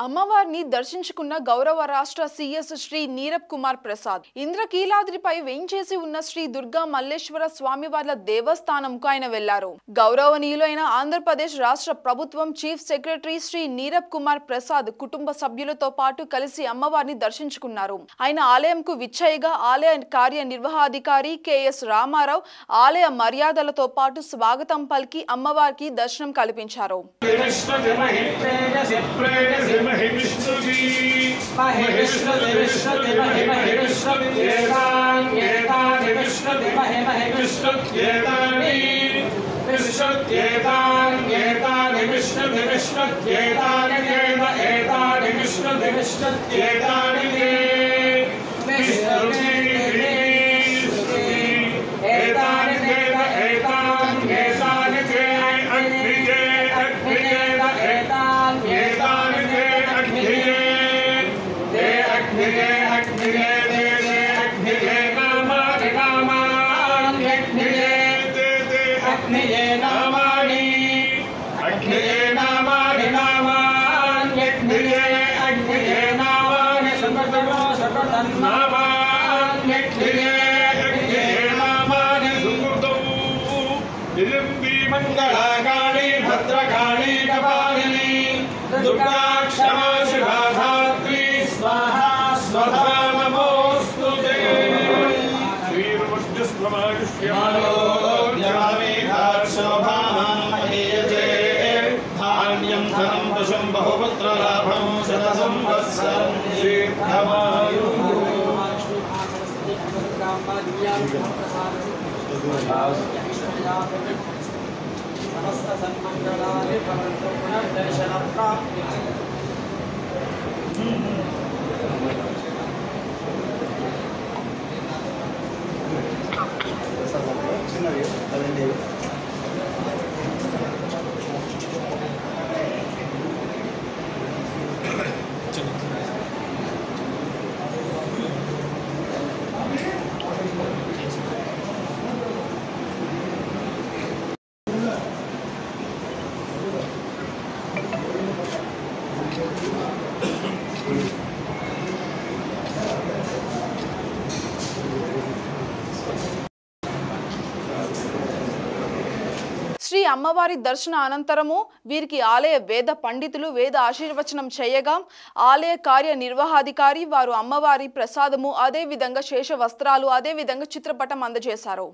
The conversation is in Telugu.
అమ్మవారిని దర్శించుకున్న గౌరవ రాష్ట్ర సీఎస్ శ్రీ నీరబ్ కుమార్ ప్రసాద్ ఇంద్రకీలాద్రిపై వేంచేసి ఉన్న శ్రీ దుర్గా మల్లేశ్వర స్వామివార్ల దేవస్థానంకు ఆయన వెళ్లారు. గౌరవనీయులైన ఆంధ్రప్రదేశ్ రాష్ట్ర ప్రభుత్వం చీఫ్ సెక్రటరీ శ్రీ నీరబ్ కుమార్ ప్రసాద్ కుటుంబ సభ్యులతో పాటు కలిసి అమ్మవారిని దర్శించుకున్నారు. ఆయన ఆలయంకు విచ్చేయగా ఆలయ కార్యనిర్వహణాధికారి కెఎస్ రామారావు ఆలయ మర్యాదలతో పాటు స్వాగతం పలికి అమ్మవారికి దర్శనం కల్పించారు. मंगलाकाली भद्रकाली कपालिनी दुर्गा क्षमा शिवा धात्री स्वाहा स्वधा नमोस्तुते श्रीर्वज्रस्वमायुष्यमानो जवामि धार्शोभामहेयते धान्यं धनं पशुं बहुपुत्रलाभं शतसंवत्सरं दीर्घमायुः समस्त सन्मंगलानि भवन्तु पुनर्दर्शनप्राप्तिः శ్రీ అమ్మవారి దర్శన అనంతరము వీరికి ఆలయ వేద పండితులు వేద ఆశీర్వచనం చేయగా ఆలయ కార్యనిర్వహణాధికారి వారు అమ్మవారి ప్రసాదము అదే విధంగా శేష వస్త్రాలు అదే విధంగా చిత్రపటం అందజేశారు.